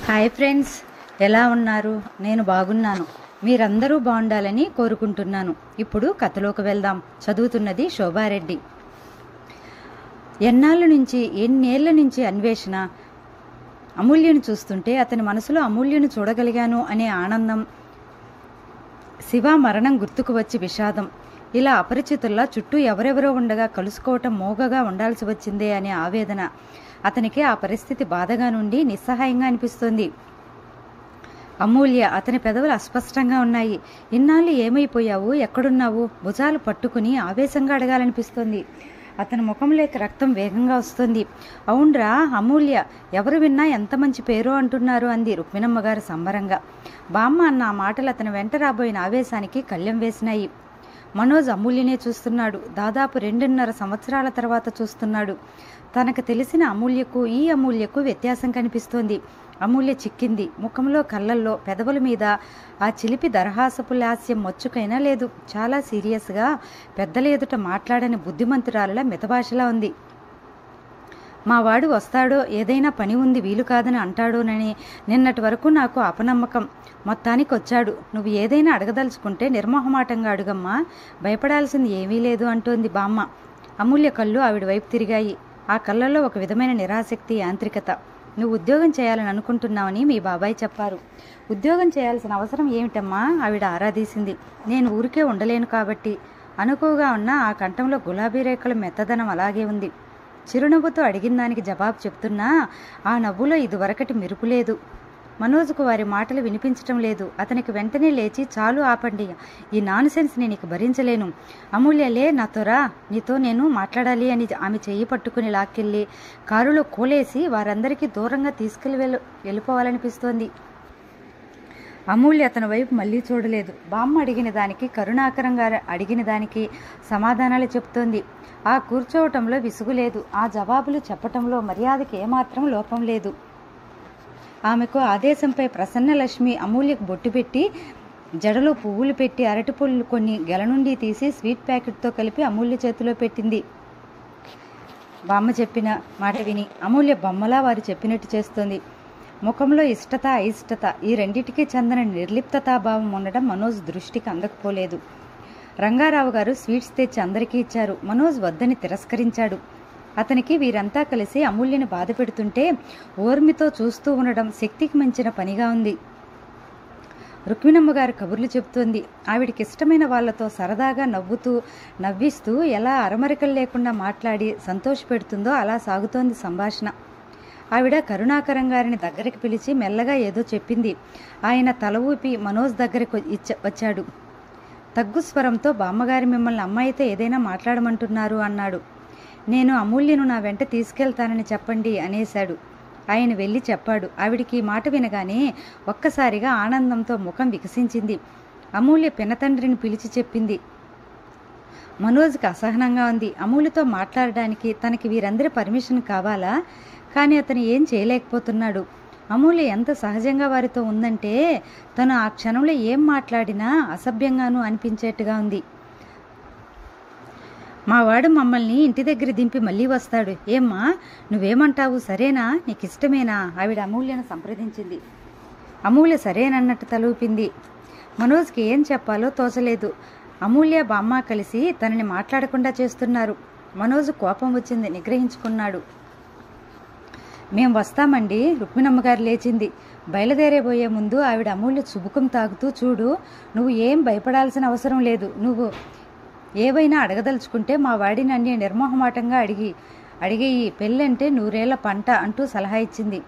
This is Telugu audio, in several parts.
హాయ్ ఫ్రెండ్స్, ఎలా ఉన్నారు? నేను బాగున్నాను. మీరందరూ బాగుండాలని కోరుకుంటున్నాను. ఇప్పుడు కథలోకి వెళ్దాం. చదువుతున్నది శోభారెడ్డి. ఎన్నేళ్ల నుంచి అన్వేషణ. అమూల్యను చూస్తుంటే అతని మనసులో అమూల్యను చూడగలిగాను అనే ఆనందం, శివ మరణం గుర్తుకు వచ్చి విషాదం. ఇలా అపరిచితుల్లా చుట్టూ ఎవరెవరో ఉండగా కలుసుకోవటం మోగగా ఉండాల్సి వచ్చిందే అనే ఆవేదన. అతనికి ఆ పరిస్థితి బాధగా నుండి నిస్సహాయంగా అనిపిస్తోంది. అమూల్య, అతని పెదవులు అస్పష్టంగా ఉన్నాయి. ఇన్నాళ్ళు ఏమైపోయావు? ఎక్కడున్నావు? భుజాలు పట్టుకుని ఆవేశంగా అడగాలనిపిస్తోంది. అతని ముఖంలోకి రక్తం వేగంగా వస్తుంది. అవునరా అమూల్య, ఎవరు విన్నా ఎంత మంచి పేరు అంటున్నారు అంది రుక్మిణమ్మగారు సంబరంగా. బామ్మ అన్న ఆ మాటలు అతని వెంట రాబోయిన ఆవేశానికి కళ్లెం వేసినాయి. మనోజ్ అమూల్యనే చూస్తున్నాడు. దాదాపు 2.5 సంవత్సరాల తర్వాత చూస్తున్నాడు. తనకు తెలిసిన అమూల్యకు ఈ అమూల్యకు వ్యత్యాసం కనిపిస్తోంది. అమూల్య చిక్కింది. ముఖంలో, కళ్ళల్లో, పెదవుల మీద ఆ చిలిపి దరహాసపు లాస్యం మొచ్చుకైనా లేదు. చాలా సీరియస్గా, పెద్దల ఎదుట మాట్లాడని బుద్ధిమంతురాలులా మితభాషలా ఉంది. మా వాడు వస్తాడో, ఏదైనా పని ఉంది వీలు కాదని అంటాడోనని నిన్నటి వరకు నాకు అపనమ్మకం. మొత్తానికి వచ్చాడు. నువ్వు ఏదైనా అడగదలుచుకుంటే నిర్మోహమాటంగా అడుగమ్మా, భయపడాల్సింది ఏమీ లేదు అంటోంది బామ్మ. అమూల్య కళ్ళు ఆవిడ వైపు తిరిగాయి. ఆ కళ్ళల్లో ఒక విధమైన నిరాసక్తి, యాంత్రికత. నువ్వు ఉద్యోగం చేయాలని అనుకుంటున్నావని మీ బాబాయ్ చెప్పారు. ఉద్యోగం చేయాల్సిన అవసరం ఏమిటమ్మా? ఆవిడ ఆరాధీసింది. నేను ఊరికే ఉండలేను కాబట్టి. అనుకువగా ఉన్న ఆ కంఠంలో గులాబీ రేఖల మెత్తదనం అలాగే ఉంది. చిరునవ్వుతో అడిగిన దానికి జవాబు చెప్తున్నా ఆ నవ్వులో ఇదివరకటి మెరుపు లేదు. మనోజ్కు వారి మాటలు వినిపించటం లేదు. అతనికి వెంటనే లేచి, చాలు ఆపండి, ఈ నాన్సెన్స్ నేను ఇక భరించలేను. అమూల్యలే, నాతో రా, నీతో నేను మాట్లాడాలి అని ఆమె చెయ్యి పట్టుకుని లాక్కెళ్ళి కారులో కోలేసి వారందరికీ దూరంగా వెళ్ళిపోవాలనిపిస్తోంది. అమూల్య అతని వైపు మళ్ళీ చూడలేదు. బామ్మ అడిగిన దానికి, కరుణాకరంగా అడిగిన దానికి సమాధానాలు చెప్తోంది. ఆ కూర్చోవటంలో విసుగు లేదు. ఆ జవాబులు చెప్పటంలో మర్యాదకి ఏమాత్రం లోపం లేదు. ఆమెకు ఆదేశంపై ప్రసన్నలక్ష్మి అమూల్యకు బొట్టు పెట్టి, జడలో పువ్వులు పెట్టి, అరటిపళ్ళు కొన్ని గెల నుండి తీసి స్వీట్ ప్యాకెట్తో కలిపి అమూల్య చేతిలో పెట్టింది. బామ్మ చెప్పిన మాట విని అమూల్య బొమ్మలా వారు చెప్పినట్టు చేస్తోంది. ముఖంలో ఇష్టత, అయిష్టత, ఈ రెండిటికీ చెందిన నిర్లిప్తతాభావం ఉండడం మనోజ్ దృష్టికి అందకపోలేదు. రంగారావు గారు స్వీట్స్ తెచ్చి అందరికీ ఇచ్చారు. మనోజ్ వద్దని తిరస్కరించాడు. అతనికి వీరంతా కలిసి అమూల్యని బాధ పెడుతుంటే ఓర్మితో చూస్తూ ఉండడం శక్తికి మించిన పనిగా ఉంది. రుక్మిణమ్మగారు కబుర్లు చెబుతోంది. ఆవిడికి ఇష్టమైన వాళ్లతో సరదాగా నవ్విస్తూ ఎలా అరమరికలు లేకుండా మాట్లాడి సంతోషపెడుతుందో అలా సాగుతోంది సంభాషణ. ఆవిడ కరుణాకరం గారిని దగ్గరికి పిలిచి మెల్లగా ఏదో చెప్పింది. ఆయన తల ఊపి మనోజ్ దగ్గరకు వచ్చాడు. తగ్గు స్వరంతో, బామ్మగారి మిమ్మల్ని అమ్మాయితో ఏదైనా మాట్లాడమంటున్నారు అన్నాడు. నేను అమూల్యను నా వెంట తీసుకెళ్తానని చెప్పండి అనేశాడు. ఆయన వెళ్ళి చెప్పాడు. ఆవిడికి మాట వినగానే ఒక్కసారిగా ఆనందంతో ముఖం వికసించింది. అమూల్య పినతండ్రిని పిలిచి చెప్పింది. మనోజ్కి అసహనంగా ఉంది. అమూల్యతో మాట్లాడడానికి తనకి వీరందరి పర్మిషన్ కావాలా? కానీ అతను ఏం చేయలేకపోతున్నాడు. అమూల్య ఎంత సహజంగా వారితో ఉందంటే తను ఆ క్షణంలో ఏం మాట్లాడినా అసభ్యంగానూ అనిపించేట్టుగా ఉంది. మా వాడు మమ్మల్ని ఇంటి దగ్గర దింపి మళ్ళీ వస్తాడు. ఏమ్మా, నువ్వేమంటావు? సరేనా? నీకు ఇష్టమేనా? ఆవిడ అమూల్యను సంప్రదించింది. అమూల్య సరేనన్నట్టు తలూపింది. మనోజ్కి ఏం చెప్పాలో తోచలేదు. అమూల్య, బామ్మ కలిసి తనని మాట్లాడకుండా చేస్తున్నారు. మనోజ్ కోపం వచ్చింది. నిగ్రహించుకున్నాడు. మేం వస్తామండి. రుక్మిణమ్మగారు లేచింది. బయలుదేరేబోయే ముందు ఆవిడ అమూల్య చుబుకం తాగుతూ, చూడు, నువ్వు ఏం భయపడాల్సిన అవసరం లేదు. నువ్వు ఏవైనా అడగదలుచుకుంటే మా వాడిని అన్ని నిర్మోహమాటంగా అడిగేయి. పెళ్ళంటే 100 ఏళ్ల పంట అంటూ సలహా ఇచ్చింది.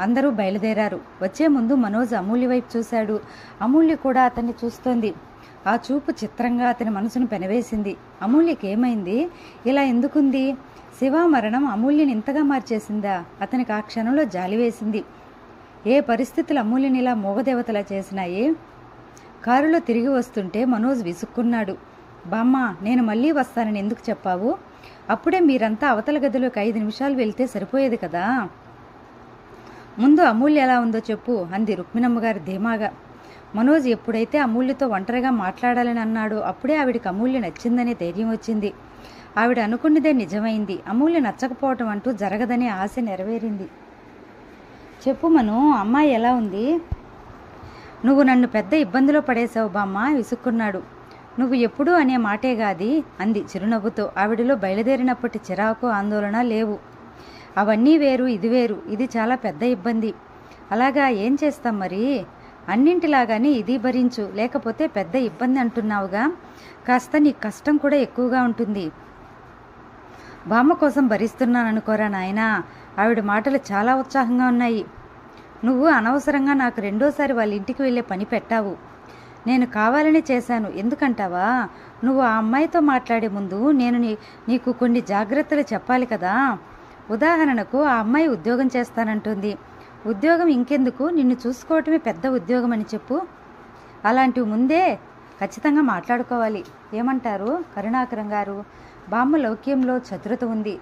అందరూ బయలుదేరారు. వచ్చే ముందు మనోజ్ అమూల్య వైపు చూశాడు. అమూల్య కూడా అతన్ని చూస్తోంది. ఆ చూపు చిత్రంగా అతని మనసును పెనవేసింది. అమూల్యకి ఏమైంది? ఇలా ఎందుకుంది? శివ మరణం అమూల్యని ఇంతగా మార్చేసిందా? అతనికి ఆ క్షణంలో జాలి వేసింది. ఏ పరిస్థితులు అమూల్యని ఇలా మూగదేవతలా చేసినాయి? కారులో తిరిగి వస్తుంటే మనోజ్ విసుక్కున్నాడు. బామ్మ, నేను మళ్ళీ వస్తానని ఎందుకు చెప్పావు? అప్పుడే మీరంతా అవతల గదిలోకి 5 నిమిషాలు వెళ్తే సరిపోయేది కదా. ముందు అమూల్య ఎలా ఉందో చెప్పు అంది రుక్మిణమ్మగారు ధీమాగా. మనోజ్ ఎప్పుడైతే అమూల్యతో ఒంటరిగా మాట్లాడాలని అన్నాడో అప్పుడే ఆవిడికి అమూల్య నచ్చిందనే ధైర్యం వచ్చింది. ఆవిడ అనుకున్నదే నిజమైంది. అమూల్య నచ్చకపోవటం అంటూ జరగదనే ఆశ నెరవేరింది. చెప్పు మను, అమ్మాయి ఎలా ఉంది? నువ్వు నన్ను పెద్ద ఇబ్బందిలో పడేశావు బామ్మ, విసుక్కున్నాడు. నువ్వు ఎప్పుడూ అనే మాటేగాది అంది చిరునవ్వుతో. ఆవిడలో బయలుదేరినప్పటి చిరాకు ఆందోళన లేవు. అవన్నీ వేరు, ఇది వేరు. ఇది చాలా పెద్ద ఇబ్బంది. అలాగా, ఏం చేస్తాం మరి? అన్నింటిలాగానే ఇది భరించు, లేకపోతే పెద్ద ఇబ్బంది అంటున్నావుగా, కాస్త నీ కష్టం కూడా ఎక్కువగా ఉంటుంది. బామ్మ కోసం భరిస్తున్నాననుకోరా నాయనా. ఆవిడ మాటలు చాలా ఉత్సాహంగా ఉన్నాయి. నువ్వు అనవసరంగా నాకు రెండోసారి వాళ్ళ ఇంటికి వెళ్ళే పని పెట్టావు. నేను కావాలని చేశాను. ఎందుకంటావా? నువ్వు ఆ అమ్మాయితో మాట్లాడే ముందు నేను నీకు కొన్ని జాగ్రత్తలు చెప్పాలి కదా. ఉదాహరణకు, ఆ అమ్మాయి ఉద్యోగం చేస్తానంటుంది. ఉద్యోగం ఇంకెందుకు, నిన్ను చూసుకోవటమే పెద్ద ఉద్యోగం అని చెప్పు. అలాంటివి ముందే ఖచ్చితంగా మాట్లాడుకోవాలి. ఏమంటారు కరుణాకరం గారు? బామ్మ లౌక్యంలో చతురత ఉంది.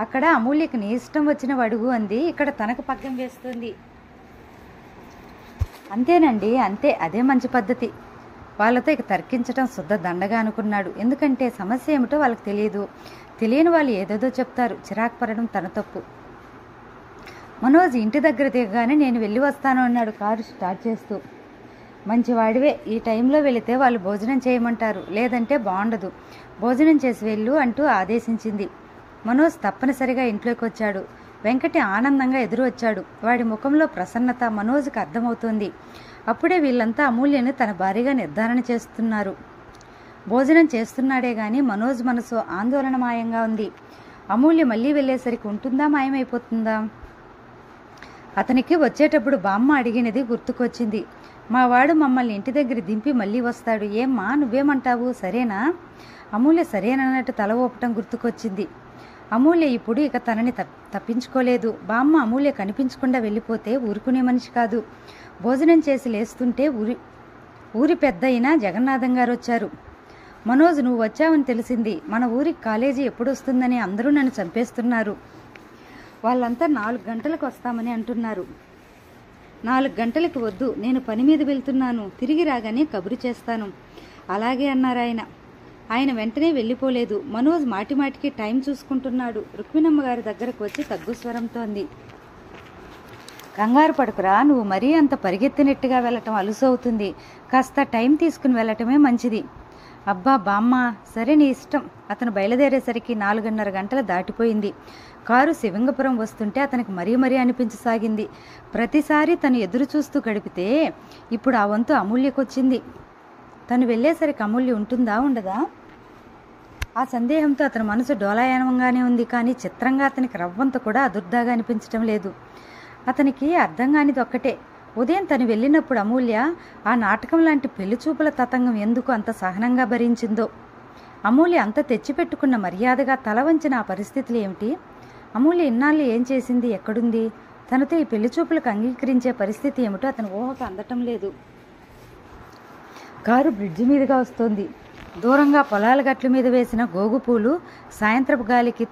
అక్కడ అమూల్యకి నీ ఇష్టం వచ్చిన అడుగు అంది, ఇక్కడ తనకు పగ్గం వేస్తుంది. అంతేనండి, అంతే, అదే మంచి పద్ధతి. వాళ్ళతో ఇక తర్కించటం శుద్ధ దండగా అనుకున్నాడు. ఎందుకంటే సమస్య ఏమిటో వాళ్ళకి తెలియదు. తెలియని వాళ్ళు ఏదేదో చెప్తారు. చిరాకు పడడం తన తప్పు. మనోజ్ ఇంటి దగ్గర దిగగానే నేను వెళ్ళి వస్తాను అన్నాడు కారు స్టార్ట్ చేస్తూ. మంచివాడివే, ఈ టైంలో వెళితే వాళ్ళు భోజనం చేయమంటారు, లేదంటే బాగుండదు. భోజనం చేసి వెళ్ళు అంటూ ఆదేశించింది. మనోజ్ తప్పనిసరిగా ఇంట్లోకి వచ్చాడు. వెంకటి ఆనందంగా ఎదురు వచ్చాడు. వాడి ముఖంలో ప్రసన్నత మనోజ్కి అర్థమవుతోంది. అప్పుడే వీళ్ళంతా అమూల్యను తన భార్యగా నిర్ధారణ చేస్తున్నారు. భోజనం చేస్తున్నాడే గాని మనోజ్ మనసు ఆందోళనమాయంగా ఉంది. అమూల్య మళ్ళీ వెళ్ళేసరికి ఉంటుందా, మాయమైపోతుందా? అతనికి వచ్చేటప్పుడు బామ్మ అడిగినది గుర్తుకొచ్చింది. మా వాడు మమ్మల్ని ఇంటి దగ్గర దింపి మళ్ళీ వస్తాడు. ఏమ్మా, నువ్వేమంటావు? సరేనా? అమూల్య సరేనన్నట్టు తల ఊపటం గుర్తుకొచ్చింది. అమూల్య ఇప్పుడు ఇక తనని తప్పించుకోలేదు. బామ్మ అమూల్య కనిపించకుండా వెళ్ళిపోతే ఊరుకునే మనిషి కాదు. భోజనం చేసి లేస్తుంటే ఊరి పెద్ద అయిన జగన్నాథం గారు వచ్చారు. మనోజ్, నువ్వు వచ్చావని తెలిసింది. మన ఊరికి కాలేజీ ఎప్పుడు వస్తుందని అందరూ నన్ను చంపేస్తున్నారు. వాళ్ళంతా 4 గంటలకు వస్తామని అంటున్నారు. 4 గంటలకు వద్దు, నేను పని మీద వెళ్తున్నాను. తిరిగి రాగానే కబురు చేస్తాను. అలాగే అన్నారు ఆయన. ఆయన వెంటనే వెళ్ళిపోలేదు. మనోజ్ మాటిమాటికి టైం చూసుకుంటున్నాడు. రుక్మిణమ్మ గారి దగ్గరకు వచ్చి తగ్గు స్వరంతో అంది, కంగారు పడుకురా, నువ్వు మరీ అంత పరిగెత్తినట్టుగా వెళ్ళటం అలుసు అవుతుంది. కాస్త టైం తీసుకుని వెళ్ళటమే మంచిది. అబ్బా బామ్మ, సరే నీ ఇష్టం. అతను బయలుదేరేసరికి 4:30 గంటలు దాటిపోయింది. కారు శివంగపురం వస్తుంటే అతనికి మరీ అనిపించసాగింది. ప్రతిసారి తను ఎదురు చూస్తూ గడిపితే ఇప్పుడు ఆ వంతు అమూల్యకొచ్చింది. తను వెళ్ళేసరికి అమూల్య ఉంటుందా, ఉండదా? ఆ సందేహంతో అతని మనసు డోలాయనంగానే ఉంది. కానీ చిత్రంగా అతనికి రవ్వంత కూడా అదుర్దాగా అనిపించటం లేదు. అతనికి అర్థం కానిది ఒక్కటే, ఉదయం తను వెళ్ళినప్పుడు అమూల్య ఆ నాటకం లాంటి పెళ్లి చూపుల తతంగం ఎందుకు అంత సహనంగా భరించిందో. అమూల్య అంత తెచ్చిపెట్టుకున్న మర్యాదగా తల వంచిన ఆ పరిస్థితులు ఏమిటి? అమూల్య ఇన్నాళ్ళు ఏం చేసింది, ఎక్కడుంది? తనతో ఈ పెళ్లి చూపులకు అంగీకరించే పరిస్థితి ఏమిటో అతని ఊహకు అందటం లేదు. కారు బ్రిడ్జి మీదుగా వస్తోంది. దూరంగా పొలాల గట్ల మీద వేసిన గోగుపూలు సాయంత్రపు గాలికి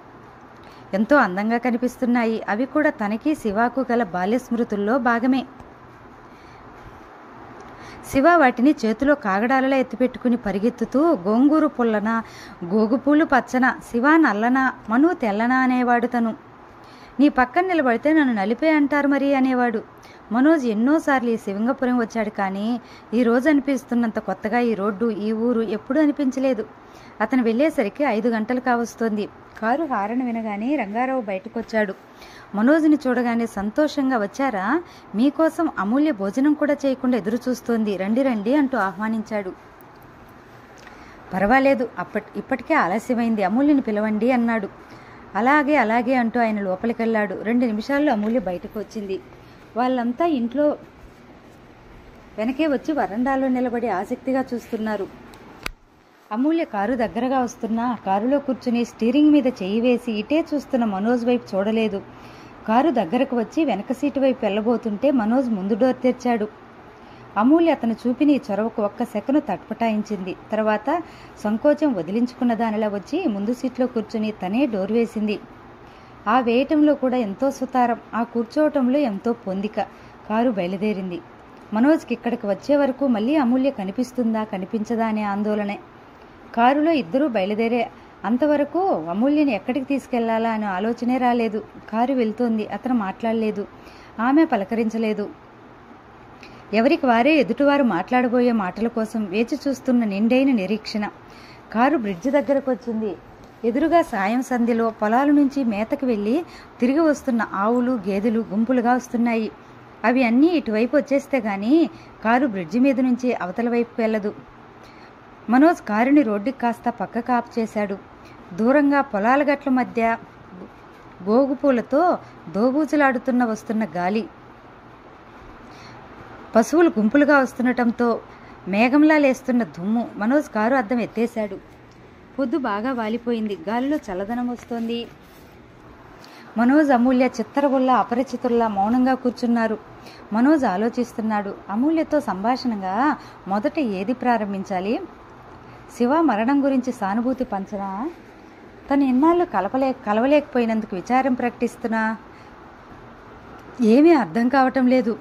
ఎంతో అందంగా కనిపిస్తున్నాయి. అవి కూడా తనకి శివాకు గల బాల్య స్మృతుల్లో భాగమే. శివ వాటిని చేతిలో కాగడాలలో ఎత్తిపెట్టుకుని పరిగెత్తుతూ గోంగూరు పుల్లన, గోగుపూలు పచ్చన, శివ నల్లనా, మను తెల్లనా అనేవాడు. తను నీ పక్కన నిలబడితే నన్ను నలిపే అంటారు మరి అనేవాడు. మనోజ్ ఎన్నోసార్లు ఈ శివంగపురం వచ్చాడు, కానీ ఈ రోజు అనిపిస్తున్నంత కొత్తగా ఈ రోడ్డు, ఈ ఊరు ఎప్పుడూ అనిపించలేదు. అతను వెళ్ళేసరికి 5 గంటలు కావస్తోంది. కారు హారన్ వినగానే రంగారావు బయటకొచ్చాడు. మనోజ్ని చూడగానే సంతోషంగా, వచ్చారా? మీకోసం అమూల్య భోజనం కూడా చేయకుండా ఎదురు చూస్తోంది, రండి రండి అంటూ ఆహ్వానించాడు. పర్వాలేదు, ఇప్పటికే ఆలస్యమైంది, అమూల్యని పిలవండి అన్నాడు. అలాగే అలాగే అంటూ ఆయన లోపలికెళ్ళాడు. 2 నిమిషాల్లో అమూల్య బయటకు వచ్చింది. వాళ్ళంతా ఇంట్లో వెనకే వచ్చి వరండాలో నిలబడి ఆసక్తిగా చూస్తున్నారు. అమూల్య కారు దగ్గరగా వస్తున్నా కారులో కూర్చుని స్టీరింగ్ మీద చెయ్యి వేసి ఇటే చూస్తున్న మనోజ్ వైపు చూడలేదు. కారు దగ్గరకు వచ్చి వెనక సీటు వైపు వెళ్ళబోతుంటే మనోజ్ ముందు డోర్ తెరిచాడు. అమూల్య అతను చూపిన ఈ చొరవకు ఒక్క సెకను తట్పటాయించింది. తర్వాత సంకోచం వదిలించుకున్న దానిలా వచ్చి ముందు సీట్లో కూర్చుని తనే డోర్ వేసింది. ఆ వేయటంలో కూడా ఎంతో సుతారం, ఆ కూర్చోవటంలో ఎంతో పొందిక. కారు బయలుదేరింది. మనోజ్కి ఇక్కడికి వచ్చే వరకు మళ్ళీ అమూల్య కనిపిస్తుందా కనిపించదా అనే ఆందోళనే. కారులో ఇద్దరూ బయలుదేరే అంతవరకు అమూల్యని ఎక్కడికి తీసుకెళ్లాలా అనే ఆలోచనే రాలేదు. కారు వెళ్తోంది, అతను మాట్లాడలేదు. ఆమె పలకరించలేదు. ఎవరికి వారే ఎదుటివారు మాట్లాడబోయే మాటల కోసం వేచి చూస్తున్న నిండైన నిరీక్షణ. కారు బ్రిడ్జి దగ్గరకు వచ్చింది. ఎదురుగా సాయం సంధ్యలో పొలాల నుంచి మేతకు వెళ్ళి తిరిగి వస్తున్న ఆవులు, గేదెలు గుంపులుగా వస్తున్నాయి. అవి అన్నీ ఇటువైపు వచ్చేస్తే గానీ కారు బ్రిడ్జి మీద నుంచి అవతల వైపుకు వెళ్ళదు. మనోజ్ కారుని రోడ్డుకి కాస్త పక్కకు ఆపు చేశాడు. దూరంగా పొలాల గట్ల మధ్య గోగుపూలతో దోబూచులాడుతున్న వస్తున్న గాలి, పశువులు గుంపులుగా వస్తుండటంతో మేఘంలా లేస్తున్న దుమ్ము. మనోజ్ కారు అద్దం ఎత్తేశాడు. పొద్దు బాగా వాలిపోయింది. గాలిలో చల్లదనం వస్తోంది. మనోజ్, అమూల్య చిత్తరగుల్లా అపరిచితుల్లా మౌనంగా కూర్చున్నారు. మనోజ్ ఆలోచిస్తున్నాడు. అమూల్యతో సంభాషణగా మొదట ఏది ప్రారంభించాలి? శివ మరణం గురించి సానుభూతి పంచనా? తను ఇన్నాళ్ళు కలవలేకపోయినందుకు విచారం ప్రకటిస్తున్నా? ఏమీ అర్థం కావటం లేదు.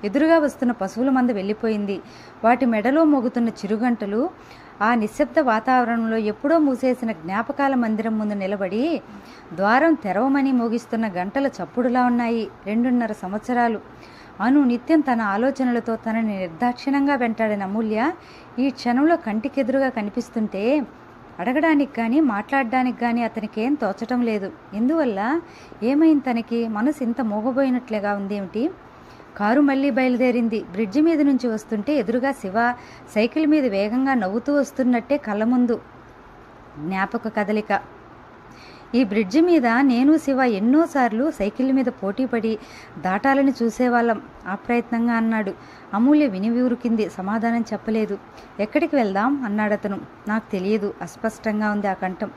ఎదురుగా వస్తున్న పశువుల మంద వెళ్ళిపోయింది. వాటి మెడలో మోగుతున్న చిరుగంటలు ఆ నిశ్శబ్ద వాతావరణంలో ఎప్పుడో మూసేసిన జ్ఞాపకాల మందిరం ముందు నిలబడి ద్వారం తెరవమని మోగిస్తున్న గంటల చప్పుడులా ఉన్నాయి. 2.5 సంవత్సరాలు నిత్యం తన ఆలోచనలతో తనని నిర్దాక్షిణంగా వెంటాడిన అమూల్య ఈ క్షణంలో కంటికెదురుగా కనిపిస్తుంటే అడగడానికి కానీ మాట్లాడడానికి కానీ అతనికేం తోచటం లేదు. ఎందువల్ల? ఏమైంది తనకి? మనసు ఇంత మోగబోయినట్లుగా ఉందేమిటి? కారు మళ్లీ బయలుదేరింది. బ్రిడ్జి మీద నుంచి వస్తుంటే ఎదురుగా శివ సైకిల్ మీద వేగంగా నవ్వుతూ వస్తున్నట్టే కళ్ళ ముందు జ్ఞాపక కదలిక. ఈ బ్రిడ్జి మీద నేను శివ ఎన్నోసార్లు సైకిల్ మీద పోటీపడి దాటాలని చూసేవాళ్ళం. అప్రయత్నంగా అన్నాడు. అమూల్య విని ఊరుకింది. సమాధానం చెప్పలేదు. ఎక్కడికి వెళ్దాం అన్నాడతను. నాకు తెలియదు. అస్పష్టంగా ఉంది ఆ కంఠం.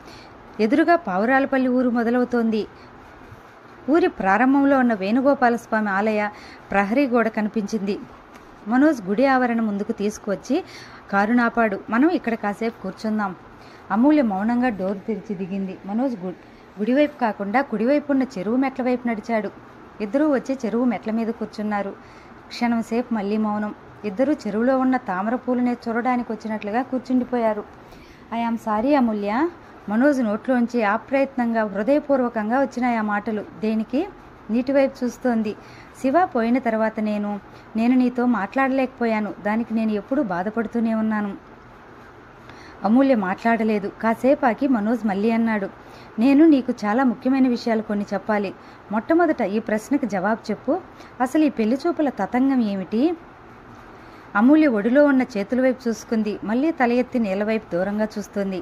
ఎదురుగా పావురాలపల్లి ఊరు మొదలవుతోంది. ఊరి ప్రారంభంలో ఉన్న వేణుగోపాలస్వామి ఆలయ ప్రహరీ గోడ కనిపించింది. మనోజ్ గుడి ఆవరణ ముందుకు తీసుకువచ్చి కారు నాపాడు. మనం ఇక్కడ కాసేపు కూర్చుందాం. అమూల్య మౌనంగా డోర్ తెరిచి దిగింది. మనోజ్ గుడివైపు కాకుండా కుడివైపు ఉన్న చెరువు మెట్ల వైపు నడిచాడు. ఇద్దరూ వచ్చి చెరువు మెట్ల మీద కూర్చున్నారు. క్షణం సేపు మళ్లీ మౌనం. ఇద్దరూ చెరువులో ఉన్న తామర పూలనే చూడడానికి వచ్చినట్లుగా కూర్చుండిపోయారు. ఐఆమ్ సారీ అమూల్య. మనోజ్ నోట్లోంచి అప్రయత్నంగా హృదయపూర్వకంగా వచ్చినాయి ఆ మాటలు. దేనికి? నీటివైపు చూస్తోంది. శివ పోయిన తర్వాత నేను నీతో మాట్లాడలేకపోయాను. దానికి నేను ఎప్పుడూ బాధపడుతూనే ఉన్నాను. అమూల్య మాట్లాడలేదు. కాసేపాకి మనోజ్ మళ్ళీ అన్నాడు. నేను నీకు చాలా ముఖ్యమైన విషయాలు కొన్ని చెప్పాలి. మొట్టమొదట ఈ ప్రశ్నకు జవాబు చెప్పు. అసలు ఈ పెళ్లి చూపుల తతంగం ఏమిటి? అమూల్య ఒడిలో ఉన్న చేతుల వైపు చూసుకుంది. మళ్ళీ తల ఎత్తి నీళ్ళవైపు దూరంగా చూస్తుంది.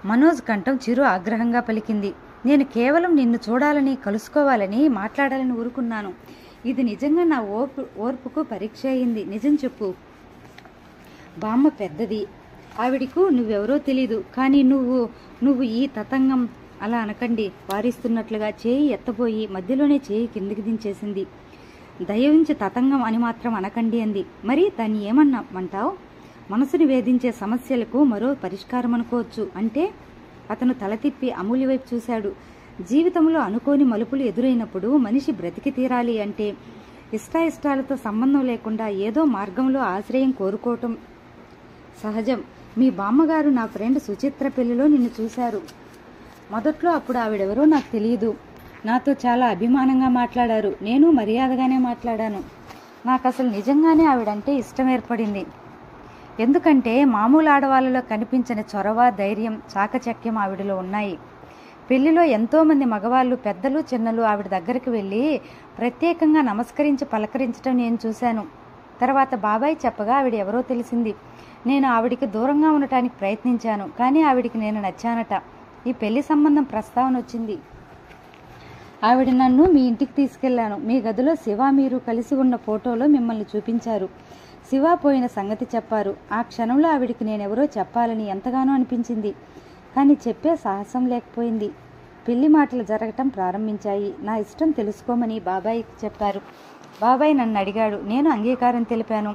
మనోజ్ కంఠం చిరు ఆగ్రహంగా పలికింది. నేను కేవలం నిన్ను చూడాలని, కలుసుకోవాలని, మాట్లాడాలని ఊరుకున్నాను. ఇది నిజంగా నా ఓర్పుకు పరీక్ష అయింది. నిజం చెప్పు. బామ్మ పెద్దది. ఆవిడకు నువ్వెవరో తెలీదు. కానీ నువ్వు ఈ తతంగం అలా అనకండి వారిస్తున్నట్లుగా చేయి ఎత్తబోయి మధ్యలోనే చేయి కిందికి దించేసింది. దయవించి తతంగం అని మాత్రం అనకండి అంది. మరి దాన్ని ఏమన్నామంటావు? మనసుని వేధించే సమస్యలకు మరో పరిష్కారం అనుకోవచ్చు. అంటే? అతను తల తిప్పి అమూల్య వైపు చూశాడు. జీవితంలో అనుకోని మలుపులు ఎదురైనప్పుడు మనిషి బ్రతికి తీరాలి అంటే ఇష్టాయిష్టాలతో సంబంధం లేకుండా ఏదో మార్గంలో ఆశ్రయం కోరుకోవటం సహజం. మీ బామ్మగారు నా ఫ్రెండ్ సుచిత్ర పెళ్లిలో నిన్ను చూశారు. మొదట్లో అప్పుడు ఆవిడెవరో నాకు తెలియదు. నాతో చాలా అభిమానంగా మాట్లాడారు. నేను మర్యాదగానే మాట్లాడాను. నాకు అసలు నిజంగానే ఆవిడంటే ఇష్టం ఏర్పడింది. ఎందుకంటే మామూలు ఆడవాళ్ళలో కనిపించని చొరవ, ధైర్యం, చాకచక్యం ఆవిడలో ఉన్నాయి. పెళ్లిలో ఎంతోమంది మగవాళ్ళు, పెద్దలు, చిన్నలు ఆవిడ దగ్గరికి వెళ్ళి ప్రత్యేకంగా నమస్కరించి పలకరించడం నేను చూశాను. తర్వాత బాబాయ్ చెప్పగా ఆవిడ ఎవరో తెలిసింది. నేను ఆవిడికి దూరంగా ఉండటానికి ప్రయత్నించాను. కానీ ఆవిడికి నేను నచ్చానట. ఈ పెళ్లి సంబంధం ప్రస్తావన వచ్చింది. ఆవిడ నన్ను మీ ఇంటికి తీసుకెళ్లాను. మీ గదిలో శివ మీరు కలిసి ఉన్న ఫోటోలో మిమ్మల్ని చూపించారు. శివ పోయిన సంగతి చెప్పారు. ఆ క్షణంలో ఆవిడికి నేనెవరో చెప్పాలని ఎంతగానో అనిపించింది. కానీ చెప్పే సాహసం లేకపోయింది. పెళ్లి మాటలు జరగటం ప్రారంభించాయి. నా ఇష్టం తెలుసుకోమని బాబాయ్కి చెప్పారు. బాబాయ్ నన్ను అడిగాడు. నేను అంగీకారం తెలిపాను.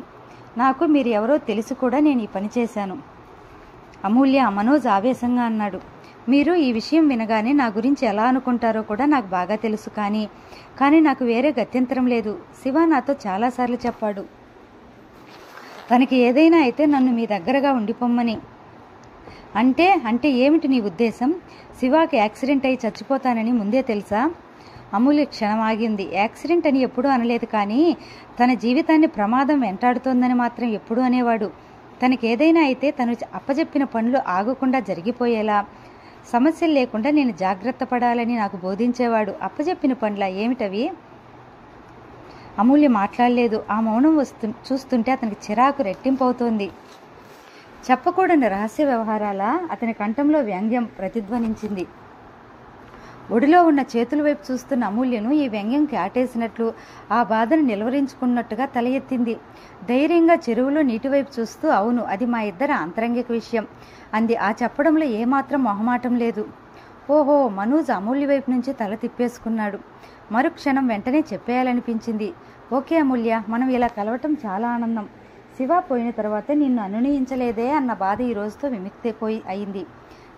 నాకు మీరు ఎవరో తెలిసి కూడా నేను ఈ పని చేశాను. అమూల్య, మనోజ్ ఆవేశంగా అన్నాడు. మీరు ఈ విషయం వినగానే నా గురించి ఎలా అనుకుంటారో కూడా నాకు బాగా తెలుసు. కానీ నాకు వేరే గత్యంతరం లేదు. శివ నాతో చాలాసార్లు చెప్పాడు. తనకి ఏదైనా అయితే నన్ను మీ దగ్గరగా ఉండిపోమ్మని. అంటే ఏమిటి నీ ఉద్దేశం? శివాకి యాక్సిడెంట్ అయి చచ్చిపోతానని ముందే తెలుసా? అమూల్య క్షణం ఆగింది. యాక్సిడెంట్ అని ఎప్పుడూ అనలేదు, కానీ తన జీవితాన్ని ప్రమాదం వెంటాడుతోందని మాత్రం ఎప్పుడూ అనేవాడు. తనకేదైనా అయితే తను అప్పజెప్పిన పనులు ఆగకుండా జరిగిపోయేలా, సమస్యలు లేకుండా నేను జాగ్రత్త పడాలని నాకు బోధించేవాడు. అప్పజెప్పిన పనుల ఏమిటవి? అమూల్య మాట్లాడలేదు. ఆ మౌనం చూస్తుంటే అతనికి చిరాకు రెట్టింపవుతోంది. చెప్పకూడని రహస్య వ్యవహారాల అతని కంఠంలో వ్యంగ్యం ప్రతిధ్వనించింది. ఒడిలో ఉన్న చేతుల వైపు చూస్తున్న అమూల్యను ఈ వ్యంగ్యం కాటేసినట్లు, ఆ బాధను నిలవరించుకున్నట్టుగా తల ఎత్తింది. ధైర్యంగా చెరువులో నీటి వైపు చూస్తూ, అవును, అది మా ఇద్దరి ఆంతరంగిక విషయం అంది. ఆ చెప్పడంలో ఏమాత్రం మొహమాటం లేదు. ఓహో, మనోజ్ అమూల్య వైపు నుంచి తల తిప్పేసుకున్నాడు. మరుక్షణం వెంటనే చెప్పేయాలనిపించింది. ఓకే అమూల్య, మనం ఇలా కలవటం చాలా ఆనందం. శివ పోయిన తర్వాత నిన్ను అనునయించలేదే అన్న బాధ ఈ రోజుతో విముక్తి అయింది.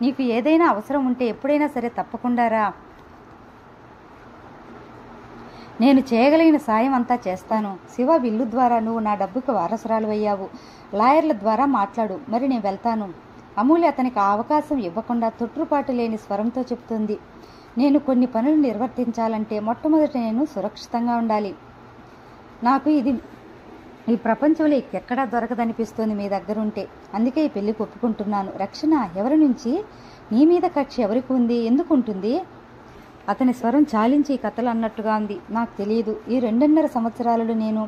నీకు ఏదైనా అవసరం ఉంటే ఎప్పుడైనా సరే తప్పకుండా రా. నేను చేయగలిగిన సాయం అంతా చేస్తాను. శివ విల్లు ద్వారా నువ్వు నా డబ్బుకు వారసురాలు అయ్యావు. లాయర్ల ద్వారా మాట్లాడు. మరి నేను వెళ్తాను. అమూల్య అతనికి ఆ అవకాశం ఇవ్వకుండా తొట్టుపాటు లేని స్వరంతో చెప్తుంది. నేను కొన్ని పనులు నిర్వర్తించాలంటే మొట్టమొదట నేను సురక్షితంగా ఉండాలి. నాకు ఈ ప్రపంచంలో ఎక్కడా దొరకదనిపిస్తోంది మీ దగ్గరుంటే. అందుకే ఈ పెళ్లికి ఒప్పుకుంటున్నాను. రక్షణ ఎవరి నుంచి? నీ మీద కక్ష ఎవరికి ఉంది? ఎందుకు ఉంటుంది? అతని స్వరం చాలించి ఈ కథలు అన్నట్టుగా ఉంది. నాకు తెలియదు. ఈ 2.5 సంవత్సరాలలో నేను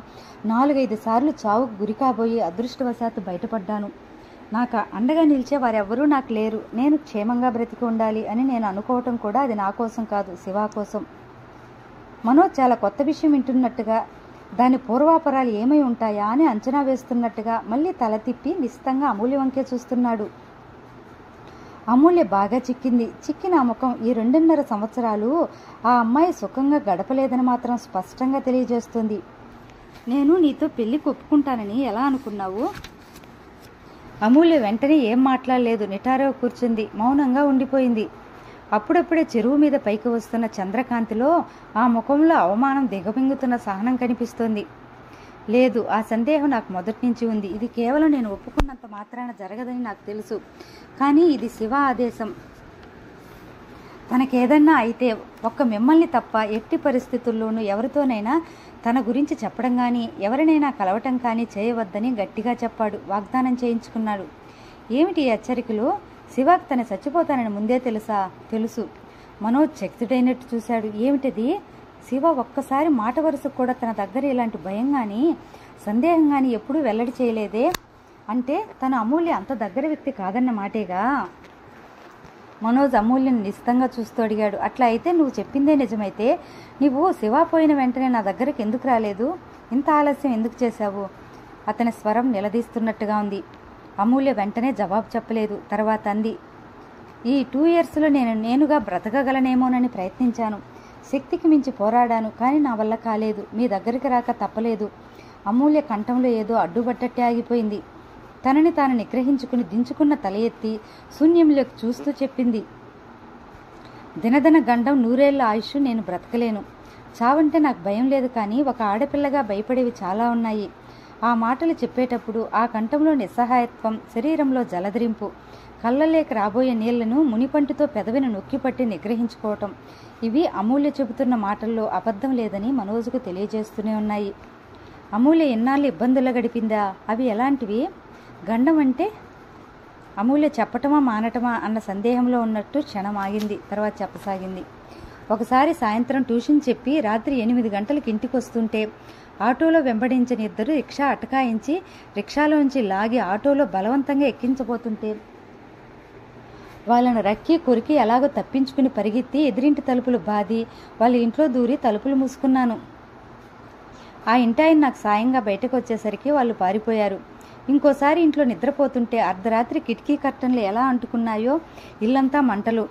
4-5 సార్లు చావుకు గురికాబోయి అదృష్టవశాత్తు బయటపడ్డాను. నాకు అండగా నిలిచే వారెవ్వరూ నాకు లేరు. నేను క్షేమంగా బ్రతికి ఉండాలి అని నేను అనుకోవటం కూడా అది నా కోసం కాదు, శివ కోసం. మనోజ్ చాలా కొత్త విషయం వింటున్నట్టుగా, దాని పూర్వాపరాలు ఏమై ఉంటాయా అని అంచనా వేస్తున్నట్టుగా మళ్ళీ తల తిప్పి నిశ్చితంగా అమూల్య వంకే చూస్తున్నాడు. అమూల్య బాగా చిక్కిన ఆ ముఖం ఈ 2.5 సంవత్సరాలు ఆ అమ్మాయి సుఖంగా గడపలేదని మాత్రం స్పష్టంగా తెలియజేస్తుంది. నేను నీతో పెళ్లికి ఒప్పుకుంటానని ఎలా అనుకున్నావు? అమూల్య వెంటనే ఏం మాట్లాడలేదు. నిటారుగా కూర్చుంది. మౌనంగా ఉండిపోయింది. అప్పుడప్పుడే చెరువు మీద పైకి వస్తున్న చంద్రకాంతిలో ఆ ముఖంలో అవమానం దిగమింగుతున్న సహనం కనిపిస్తోంది. లేదు, ఆ సందేహం నాకు మొదటి నుంచి ఉంది. ఇది కేవలం నేను ఒప్పుకున్నంత మాత్రాన జరగదని నాకు తెలుసు. కానీ ఇది శివ ఆదేశం. తనకేదన్నా అయితే ఒక్క మిమ్మల్ని తప్ప ఎట్టి పరిస్థితుల్లోనూ ఎవరితోనైనా తన గురించి చెప్పడం కానీ ఎవరినైనా కలవటం కానీ చేయవద్దని గట్టిగా చెప్పాడు. వాగ్దానం చేయించుకున్నాడు. ఏమిటి ఈ హెచ్చరికలు? శివాకి తను చచ్చిపోతానని ముందే తెలుసు. మనోజ్ చకితుడైనట్టు చూశాడు. ఏమిటది? శివ ఒక్కసారి మాట వరుసకు కూడా తన దగ్గర ఇలాంటి భయం కానీ సందేహం కానీ ఎప్పుడూ వెల్లడి చేయలేదే. అంటే తన అమూల్య అంత దగ్గర వ్యక్తి కాదన్న మాటేగా. మనోజ్ అమూల్యను నిశ్చితంగా చూస్తూ అడిగాడు. అట్లా అయితే నువ్వు చెప్పిందే నిజమైతే నువ్వు శివ పోయిన వెంటనే నా దగ్గరకు ఎందుకు రాలేదు? ఇంత ఆలస్యం ఎందుకు చేశావు? అతని స్వరం నిలదీస్తున్నట్టుగా ఉంది. అమూల్య వెంటనే జవాబు చెప్పలేదు. తర్వాత అంది, ఈ 2 ఇయర్స్లో నేనుగా బ్రతకగలనేమోనని ప్రయత్నించాను. శక్తికి మించి పోరాడాను, కానీ నా వల్ల కాలేదు. మీ దగ్గరికి రాక తప్పలేదు. అమూల్య కంఠంలో ఏదో అడ్డుపట్టట్టే ఆగిపోయింది. తనని తాను నిగ్రహించుకుని దించుకున్న తల ఎత్తి శూన్యంలోకి చూస్తూ చెప్పింది, దినదిన గండం 100 ఏళ్ల ఆయుష్ నేను బ్రతకలేను. చావంటే నాకు భయం లేదు, కానీ ఒక ఆడపిల్లగా భయపడేవి చాలా ఉన్నాయి. ఆ మాటలు చెప్పేటప్పుడు ఆ కంఠంలో నిస్సహాయత్వం, శరీరంలో జలధరింపు, కళ్ళలేక రాబోయే నీళ్లను మునిపంటితో పెదవిని నొక్కిపట్టి నిగ్రహించుకోవటం, ఇవి అమూల్య చెబుతున్న మాటల్లో అబద్ధం లేదని మనోజుకు తెలియజేస్తూనే ఉన్నాయి. అమూల్య ఎన్నాళ్ళు ఇబ్బందుల్లో గడిపిందా? అవి ఎలాంటివి? గండం అంటే? అమూల్య చెప్పటమా మానటమా అన్న సందేహంలో ఉన్నట్టు క్షణం ఆగింది. తర్వాత చెప్పసాగింది. ఒకసారి సాయంత్రం ట్యూషన్ చెప్పి రాత్రి 8 గంటలకు ఇంటికి వస్తుంటే ఆటోలో వెంబడించిన ఇద్దరు రిక్షా అటకాయించి రిక్షాలోంచి లాగి ఆటోలో బలవంతంగా ఎక్కించబోతుంటే వాళ్ళను రక్కి కొరికి ఎలాగో తప్పించుకుని పరిగెత్తి ఎదురింటి తలుపులు బాది వాళ్ళ ఇంట్లో దూరి తలుపులు మూసుకున్నాను. ఆ ఇంటి ఆయన నాకు సాయంగా బయటకు వచ్చేసరికి వాళ్ళు పారిపోయారు. ఇంకోసారి ఇంట్లో నిద్రపోతుంటే అర్ధరాత్రి కిటికీ కర్టన్లు ఎలా అంటుకున్నాయో, ఇల్లంతా మంటలు.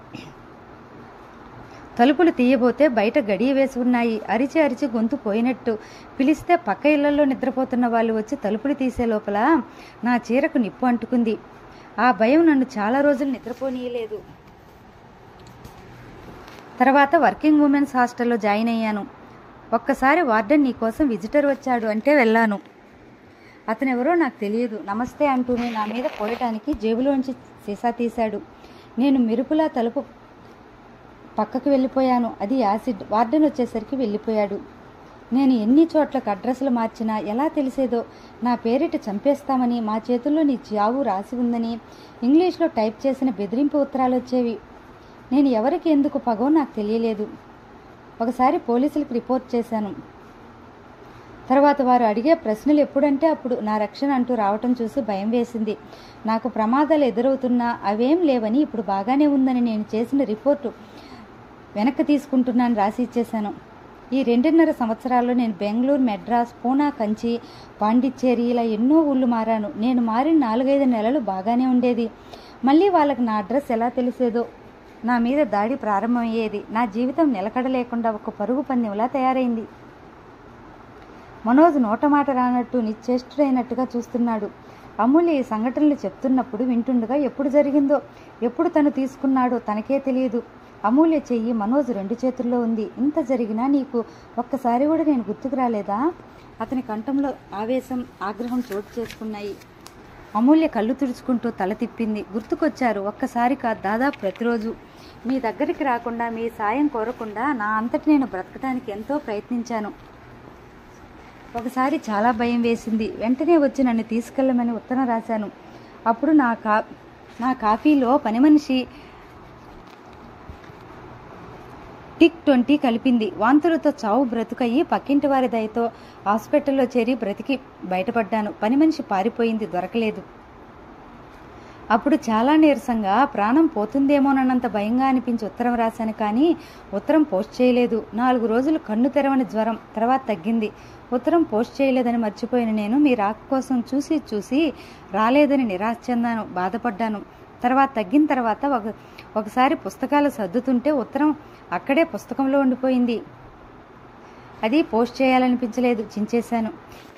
తలుపులు తీయబోతే బయట గడియ వేసి ఉన్నాయి. అరిచి అరిచి గొంతు పోయినట్టు పిలిస్తే పక్క ఇళ్లలో నిద్రపోతున్న వాళ్ళు వచ్చి తలుపులు తీసే లోపల నా చీరకు నిప్పు అంటుకుంది. ఆ భయం నన్ను చాలా రోజులు నిద్రపోనీయలేదు. తర్వాత వర్కింగ్ ఉమెన్స్ హాస్టల్లో జాయిన్ అయ్యాను. ఒక్కసారి వార్డెన్ నీకోసం విజిటర్ వచ్చాడు అంటే వెళ్ళాను. అతనెవరో నాకు తెలియదు. నమస్తే అంటూనే నా మీద పోయటానికి జేబులోంచి సీసా తీశాడు. నేను మెరుపులా తలుపు పక్కకు వెళ్ళిపోయాను. అది యాసిడ్. వార్డెన్ వచ్చేసరికి వెళ్ళిపోయాడు. నేను ఎన్ని చోట్లకు అడ్రస్లు మార్చినా ఎలా తెలిసేదో నా పేరిట చంపేస్తామని, మా చేతుల్లో నీ చావు రాసి ఉందని ఇంగ్లీష్లో టైప్ చేసిన బెదిరింపు ఉత్తరాలు వచ్చేవి. నేను ఎవరికి ఎందుకు పగో నాకు తెలియలేదు. ఒకసారి పోలీసులకు రిపోర్ట్ చేశాను. తర్వాత వారు అడిగే ప్రశ్నలు ఎప్పుడంటే అప్పుడు నా రక్షణ అంటూ రావటం చూసి భయం వేసింది. నాకు ప్రమాదాలు ఎదురవుతున్నా అవేం లేవని, ఇప్పుడు బాగానే ఉందని నేను చేసిన రిపోర్టు వెనక్కి తీసుకుంటున్నాను రాసి ఇచ్చేశాను. ఈ 2.5 సంవత్సరాల్లో నేను బెంగళూరు, మెడ్రాస్, పూనా, కంచి, పాండిచ్చేరి ఇలా ఎన్నో ఊళ్ళు మారాను. నేను మారిన 4-5 నెలలు బాగానే ఉండేది. మళ్ళీ వాళ్ళకి నా అడ్రస్ ఎలా తెలిసేదో, నా మీద దాడి ప్రారంభమయ్యేది. నా జీవితం నిలకడ లేకుండా ఒక పరుగు పందెంలా తయారైంది. మనోజ్ నోటమాట రానట్టు నిశ్చేష్టుడైనట్టుగా చూస్తున్నాడు. అమూల్య ఈ సంఘటనలు చెప్తున్నప్పుడు వింటుండగా ఎప్పుడు జరిగిందో, ఎప్పుడు తను తీసుకున్నాడో తనకే తెలియదు. అమూల్య చెయ్యి మనోజ్ 2 చేతుల్లో ఉంది. ఇంత జరిగినా నీకు ఒక్కసారి కూడా నేను గుర్తుకు రాలేదా? అతని కంఠంలో ఆవేశం, ఆగ్రహం చోటు చేసుకున్నాయి. అమూల్య కళ్ళు తుడుచుకుంటూ తల తిప్పింది. గుర్తుకొచ్చారు. ఒక్కసారి కాదు, దాదాపు ప్రతిరోజు. మీ దగ్గరికి రాకుండా, మీ సాయం కోరకుండా నా అంతటి నేను బ్రతకడానికి ఎంతో ప్రయత్నించాను. ఒకసారి చాలా భయం వేసింది. వెంటనే వచ్చి నన్ను తీసుకెళ్ళమని ఉత్తరం రాశాను. అప్పుడు నా కాఫీలో పని మనిషి టిక్ 20 కలిపింది. వాంతులతో చావు బ్రతుకయ్యి పక్కింటి వారి దయతో హాస్పిటల్లో చేరి బ్రతికి బయటపడ్డాను. పని మనిషి పారిపోయింది, దొరకలేదు. అప్పుడు చాలా నీరసంగా, ప్రాణం పోతుందేమోనన్నంత భయంగా అనిపించి ఉత్తరం రాశాను. కానీ ఉత్తరం పోస్ట్ చేయలేదు. 4 రోజులు కన్ను తెరవని జ్వరం, తర్వాత తగ్గింది. ఉత్తరం పోస్ట్ చేయలేదని మర్చిపోయిన నేను మీ రాక కోసం చూసి రాలేదని నిరాశ చెందాను, బాధపడ్డాను. తర్వాత తగ్గిన తర్వాత ఒకసారి పుస్తకాలు సర్దుతుంటే ఉత్తరం అక్కడే పుస్తకంలో ఉండిపోయింది. అది పోస్ట్ చేయాలనిపించలేదు, చించేశాను.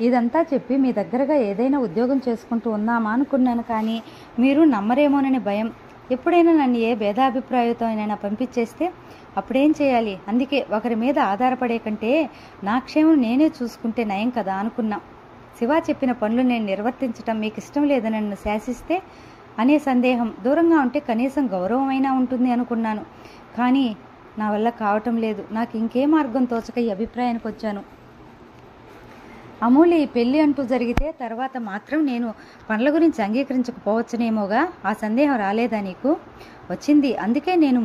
ఇదంతా చెప్పి మీ దగ్గరగా ఏదైనా ఉద్యోగం చేసుకుంటూ ఉందామా అనుకున్నాను. కానీ మీరు నమ్మరేమోనని భయం. ఎప్పుడైనా నన్ను ఏ భేదాభిప్రాయంతో అయినా పంపించేస్తే అప్పుడేం చేయాలి? అందుకే ఒకరి మీద ఆధారపడే కంటే నా క్షేమం నేనే చూసుకుంటే నయం కదా అనుకున్నా. శివ చెప్పిన పనులు నేను నిర్వర్తించటం మీకు ఇష్టం లేదని నన్ను శాసిస్తే అనే సందేహం, దూరంగా ఉంటే కనీసం గౌరవమైనా ఉంటుంది అనుకున్నాను. కానీ నా వల్ల కావటం లేదు. నాకు ఇంకే మార్గం తోచక ఈ అభిప్రాయానికి వచ్చాను. అమూల్య ఈ పెళ్లి అంటూ జరిగితే తర్వాత మాత్రం నేను పనుల గురించి అంగీకరించకపోవచ్చునేమోగా, ఆ సందేహం రాలేదా నీకు? వచ్చింది. అందుకే నేను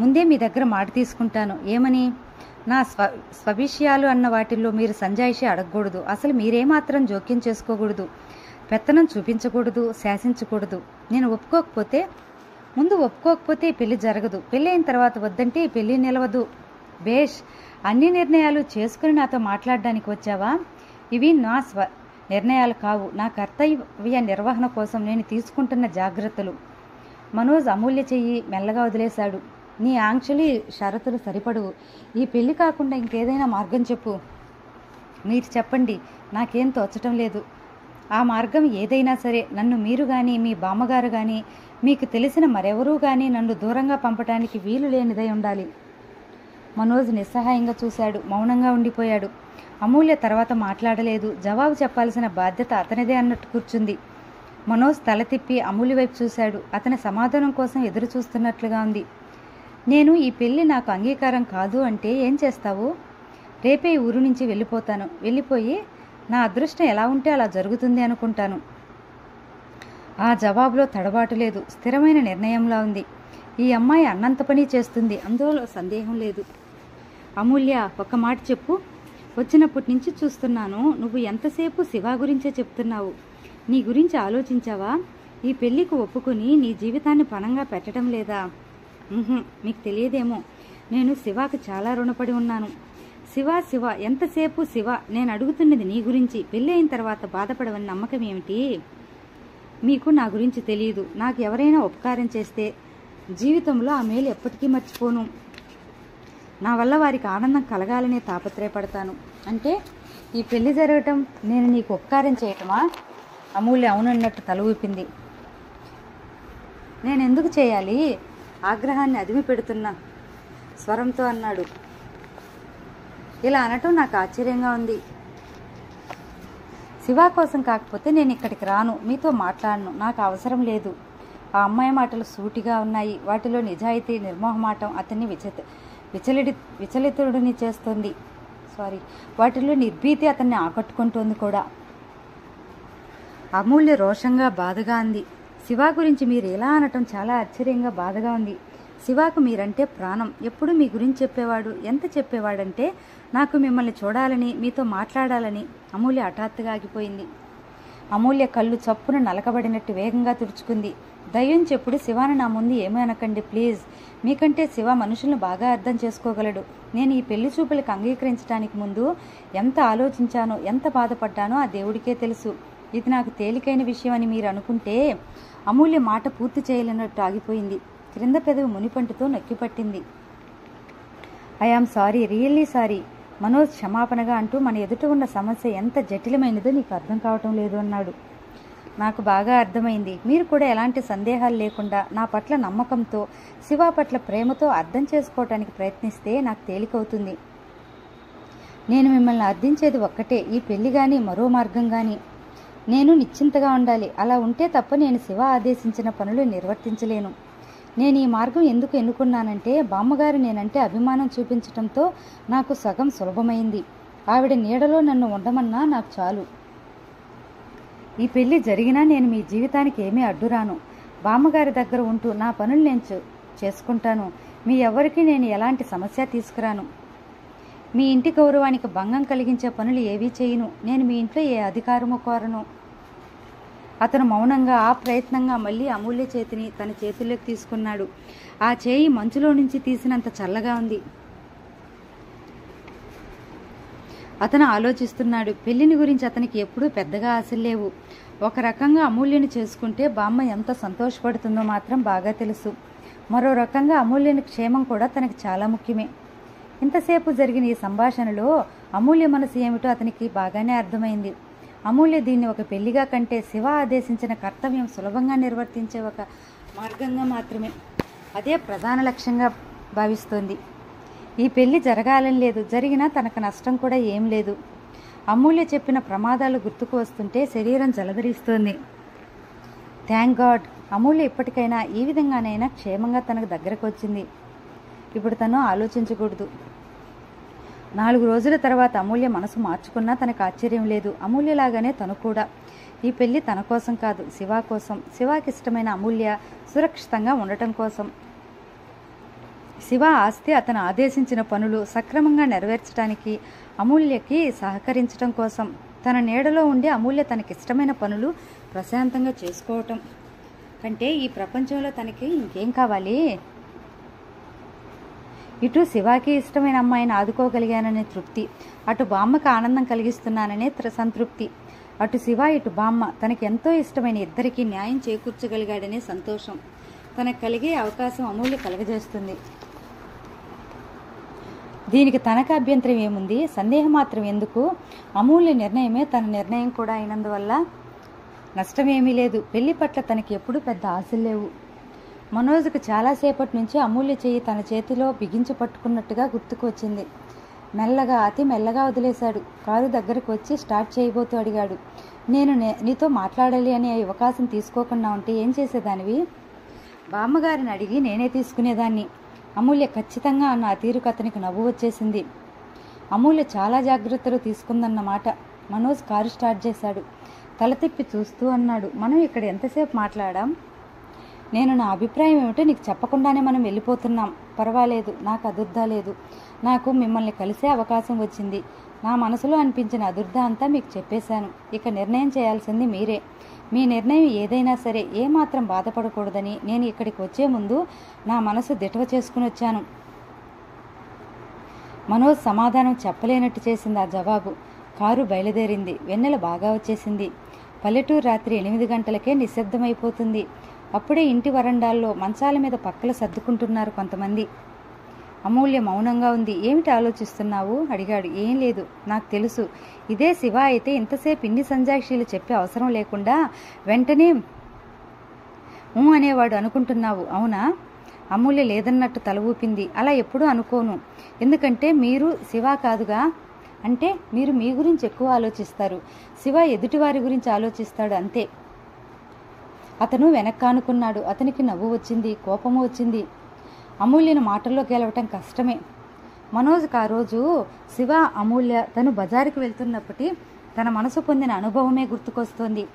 ముందే మీ దగ్గర మాట తీసుకుంటాను. ఏమని? నా స్వవిషయాలు అన్న వాటిల్లో మీరు సంజాయిషి అడగకూడదు. అసలు మీరేమాత్రం జోక్యం చేసుకోకూడదు. పెత్తనం చూపించకూడదు, శాసించకూడదు. నేను ఒప్పుకోకపోతే ఈ పెళ్లి జరగదు. పెళ్ళి అయిన తర్వాత వద్దంటే ఈ పెళ్లి నిలవదు. బేష్, అన్ని నిర్ణయాలు చేసుకుని నాతో మాట్లాడడానికి వచ్చావా? ఇవి నా నిర్ణయాలు కావు, నా కర్తవ్య నిర్వహణ కోసం నేను తీసుకుంటున్న జాగ్రత్తలు. మనోజ్ అమూల్య చెయ్యి మెల్లగా వదిలేశాడు. నీ ఆంక్షలు, షరతులు సరిపడవు. ఈ పెళ్లి కాకుండా ఇంకేదైనా మార్గం చెప్పు. మీరు చెప్పండి, నాకేం తోచటం లేదు. ఆ మార్గం ఏదైనా సరే, నన్ను మీరు కానీ, మీ బామ్మగారు కానీ, మీకు తెలిసిన మరెవరూ కానీ నన్ను దూరంగా పంపటానికి వీలు లేనిదై ఉండాలి. మనోజ్ నిస్సహాయంగా చూశాడు, మౌనంగా ఉండిపోయాడు. అమూల్య తర్వాత మాట్లాడలేదు. జవాబు చెప్పాల్సిన బాధ్యత అతనిదే అన్నట్టు కూర్చుంది. మనోజ్ తల తిప్పి అమూల్య వైపు చూశాడు. అతని సమాధానం కోసం ఎదురు చూస్తున్నట్లుగా ఉంది. నేను ఈ పెళ్లి నాకు అంగీకారం కాదు అంటే ఏం చేస్తావు? రేపే ఈ ఊరు నుంచి వెళ్ళిపోతాను. వెళ్ళిపోయి నా అదృష్టం ఎలా ఉంటే అలా జరుగుతుంది అనుకుంటాను. ఆ జవాబులో తడబాటు లేదు, స్థిరమైన నిర్ణయంలా ఉంది. ఈ అమ్మాయి అన్నంత పని చేస్తుంది, అందులో సందేహం లేదు. అమూల్య, ఒక మాట చెప్పు. వచ్చినప్పటి నుంచి చూస్తున్నాను, నువ్వు ఎంతసేపు శివ గురించే చెప్తున్నావు. నీ గురించి ఆలోచించావా? ఈ పెళ్లికి ఒప్పుకొని నీ జీవితాన్ని పణంగా పెట్టడం లేదా? మీకు తెలియదేమో, నేను శివాకు చాలా రుణపడి ఉన్నాను. శివ శివ, ఎంతసేపు శివ. నేను అడుగుతున్నది నీ గురించి. పెళ్ళి అయిన తర్వాత బాధపడవని నమ్మకం ఏమిటి? మీకు నా గురించి తెలియదు. నాకు ఎవరైనా ఉపకారం చేస్తే జీవితంలో ఆ మేలు ఎప్పటికీ మర్చిపోను. నా వల్ల వారికి ఆనందం కలగాలనే తాపత్రయపడతాను. అంటే ఈ పెళ్లి జరగటం నేను నీకు ఉపకారం చేయటమా? అమూల్య అవునన్నట్టు తల ఊపింది. నేనెందుకు చేయాలి? ఆగ్రహాన్ని అదిమి పెడుతున్న స్వరంతో అన్నాడు. ఇలా అనటం నాకు ఆశ్చర్యంగా ఉంది. శివ కోసం కాకపోతే నేను ఇక్కడికి రాను, మీతో మాట్లాడను. నాకు అవసరం లేదు. ఆ అమ్మాయి మాటలు సూటిగా ఉన్నాయి. వాటిలో నిజాయితీ, నిర్మోహమాటం అతన్ని విచలితుడిని చేస్తుంది. వాటిలో నిర్భీతి అతన్ని ఆకట్టుకుంటోంది కూడా. అమూల్య రోషంగా బాధగా అంది. శివ గురించి మీరు ఎలా అనటం చాలా ఆశ్చర్యంగా బాధగా ఉంది. శివాకు మీరంటే ప్రాణం. ఎప్పుడు మీ గురించి చెప్పేవాడు. ఎంత చెప్పేవాడంటే నాకు మిమ్మల్ని చూడాలని, మీతో మాట్లాడాలని. అమూల్య హఠాత్తుగా ఆగిపోయింది. అమూల్య కళ్ళు చప్పున నలకబడినట్టు వేగంగా తుడుచుకుంది. దయ్యం చెప్పుడు శివాను నా ముందు ఏమీ అనకండి ప్లీజ్. మీకంటే శివ మనుషులను బాగా అర్థం చేసుకోగలడు. నేను ఈ పెళ్లి చూపులకు అంగీకరించడానికి ముందు ఎంత ఆలోచించానో, ఎంత బాధపడ్డానో ఆ దేవుడికే తెలుసు. ఇది నాకు తేలికైన విషయం అని మీరు అనుకుంటే. అమూల్య మాట పూర్తి చేయలేనట్టు ఆగిపోయింది. క్రింద పెదవి మునిపంటితో నొక్కిపట్టింది. I am sorry, really sorry Manoj క్షమాపణగా అంటూ మన ఎదుట ఉన్న సమస్య ఎంత జటిలమైనదో నీకు అర్థం కావటం లేదు అన్నాడు. నాకు బాగా అర్థమైంది. మీరు కూడా ఎలాంటి సందేహాలు లేకుండా నా పట్ల నమ్మకంతో, శివ పట్ల ప్రేమతో అర్థం చేసుకోవటానికి ప్రయత్నిస్తే నాకు తేలికవుతుంది. నేను మిమ్మల్ని అర్థించేది ఒక్కటే, ఈ పెళ్లి కానీ మరో మార్గం కానీ. నేను నిశ్చింతగా ఉండాలి. అలా ఉంటే తప్ప నేను శివ ఆదేశించిన పనులు నిర్వర్తించలేను. నేను ఈ మార్గం ఎందుకు ఎన్నుకున్నానంటే బామ్మగారు నేనంటే అభిమానం చూపించటంతో నాకు సగం సులభమైంది. ఆవిడ నీడలో నన్ను ఉండమన్నా నాకు చాలు. ఈ పెళ్లి జరిగినా నేను మీ జీవితానికి ఏమీ అడ్డురాను. బామ్మగారి దగ్గర ఉంటూ నా పనులు నేను చేసుకుంటాను. మీ ఎవరికి నేను ఎలాంటి సమస్య తీసుకురాను. మీ ఇంటి గౌరవానికి భంగం కలిగించే పనులు ఏవీ చేయను. నేను మీ ఇంట్లో ఏ అధికారమో కోరను. అతను మౌనంగా ప్రయత్నంగా మళ్ళీ అమూల్య చేతిని తన చేతుల్లోకి తీసుకున్నాడు. ఆ చేయి మంచులో నుంచి తీసినంత చల్లగా ఉంది. అతను ఆలోచిస్తున్నాడు. పెళ్లిని గురించి అతనికి ఎప్పుడూ పెద్దగా ఆశలు లేవు. ఒక రకంగా అమూల్యను చేసుకుంటే బామ్మ ఎంత సంతోషపడుతుందో మాత్రం బాగా తెలుసు. మరో రకంగా అమూల్యని క్షేమం కూడా తనకి చాలా ముఖ్యమే. ఇంతసేపు జరిగిన ఈ సంభాషణలో అమూల్య మనసు ఏమిటో అతనికి బాగానే అర్థమైంది. అమూల్య దీన్ని ఒక పెళ్లిగా కంటే శివ ఆదేశించిన కర్తవ్యం సులభంగా నిర్వర్తించే ఒక మార్గంగా మాత్రమే, అదే ప్రధాన లక్ష్యంగా భావిస్తోంది. ఈ పెళ్లి జరగాలని లేదు. జరిగినా తనకు నష్టం కూడా ఏం లేదు. అమూల్య చెప్పిన ప్రమాదాలు గుర్తుకు వస్తుంటే శరీరం జలధరిస్తోంది. Thank God. అమూల్య ఇప్పటికైనా ఈ విధంగానైనా క్షేమంగా తనకు దగ్గరకు వచ్చింది. ఇప్పుడు తను ఆలోచించకూడదు. 4 రోజుల తర్వాత అమూల్య మనసు మార్చుకున్నా తనకు ఆశ్చర్యం లేదు. అమూల్యలాగానే తను కూడా. ఈ పెళ్లి తన కోసం కాదు, శివ కోసం. శివాకి ఇష్టమైన అమూల్య సురక్షితంగా ఉండటం కోసం. శివ ఆస్తి, అతను ఆదేశించిన పనులు సక్రమంగా నెరవేర్చడానికి అమూల్యకి సహకరించడం కోసం. తన నీడలో ఉండి అమూల్య తనకిష్టమైన పనులు ప్రశాంతంగా చేసుకోవటం కంటే ఈ ప్రపంచంలో తనకి ఇంకేం కావాలి? ఇటు శివాకి ఇష్టమైన అమ్మాయిని ఆదుకోగలిగాననే తృప్తి, అటు బామ్మకు ఆనందం కలిగిస్తున్నాననే సంతృప్తి. అటు శివ, ఇటు బామ్మ తనకి ఎంతో ఇష్టమైన ఇద్దరికీ న్యాయం చేకూర్చగలిగాడనే సంతోషం. తనకు కలిగే అవకాశం అమూల్య కలగజేస్తుంది. దీనికి తనకు అభ్యంతరం ఏముంది? సందేహం మాత్రం ఎందుకు? అమూల్య నిర్ణయమే తన నిర్ణయం కూడా అయినందువల్ల నష్టమేమీ లేదు. పెళ్లి పట్ల తనకి ఎప్పుడూ పెద్ద ఆశలు లేవు. మనోజ్కు చాలాసేపటి నుంచి అమూల్య చెయ్యి తన చేతిలో బిగించి పట్టుకున్నట్టుగా గుర్తుకు వచ్చింది. మెల్లగా, అతి మెల్లగా వదిలేశాడు. కారు దగ్గరకు వచ్చి స్టార్ట్ చేయబోతూ అడిగాడు, నేను నీతో మాట్లాడాలి అనే అవకాశం తీసుకోకుండా ఉంటే ఏం చేసేదానివి? బామ్మగారిని అడిగి నేనే తీసుకునేదాన్ని. అమూల్య ఖచ్చితంగా అన్న ఆ తీరుకు అతనికి నవ్వు వచ్చేసింది. అమూల్య చాలా జాగ్రత్తలు తీసుకుందన్నమాట. మనోజ్ కారు స్టార్ట్ చేశాడు. తల తిప్పి చూస్తూ అన్నాడు, మనం ఇక్కడ ఎంతసేపు మాట్లాడాం? నేను నా అభిప్రాయం ఏమిటో నీకు చెప్పకుండానే మనం వెళ్ళిపోతున్నాం. పర్వాలేదు, నాకు అదుర్దా లేదు. నాకు మిమ్మల్ని కలిసే అవకాశం వచ్చింది. నా మనసులో అనిపించిన అదుర్దా అంతా మీకు చెప్పేశాను. ఇక నిర్ణయం చేయాల్సింది మీరే. మీ నిర్ణయం ఏదైనా సరే ఏమాత్రం బాధపడకూడదని నేను ఇక్కడికి వచ్చే ముందు నా మనసు దిటవ చేసుకుని వచ్చాను. మనోజ్ సమాధానం చెప్పలేనట్టు చేసింది ఆ జవాబు. కారు బయలుదేరింది. వెన్నెల బాగా వచ్చేసింది. పల్లెటూరు రాత్రి 8 గంటలకే నిశ్శబ్దమైపోతుంది. అప్పుడే ఇంటి వరండాల్లో మంచాల మీద పక్కలు సర్దుకుంటున్నారు కొంతమంది. అమూల్య మౌనంగా ఉంది. ఏమిటి ఆలోచిస్తున్నావు? అడిగాడు. ఏం లేదు, నాకు తెలుసు. ఇదే శివ అయితే ఇంతసేపు ఇన్ని సంజాక్షీలు చెప్పే అవసరం లేకుండా వెంటనే అనేవాడు అనుకుంటున్నావు, అవునా? అమూల్య లేదన్నట్టు తల ఊపింది. అలా ఎప్పుడూ అనుకోను. ఎందుకంటే మీరు శివ కాదుగా. అంటే మీరు మీ గురించి ఎక్కువ ఆలోచిస్తారు. శివ ఎదుటివారి గురించి ఆలోచిస్తాడు అంతే. అతను వెనక్కానుకున్నాడు. అతనికి నవ్వు వచ్చింది, కోపము వచ్చింది. అమూల్యను మాటల్లో గెలవటం కష్టమే. మనోజ్కి ఆ రోజు శివ, అమూల్య తను బజారుకి వెళ్తున్నప్పటి తన మనసు పొందిన అనుభవమే గుర్తుకొస్తోంది.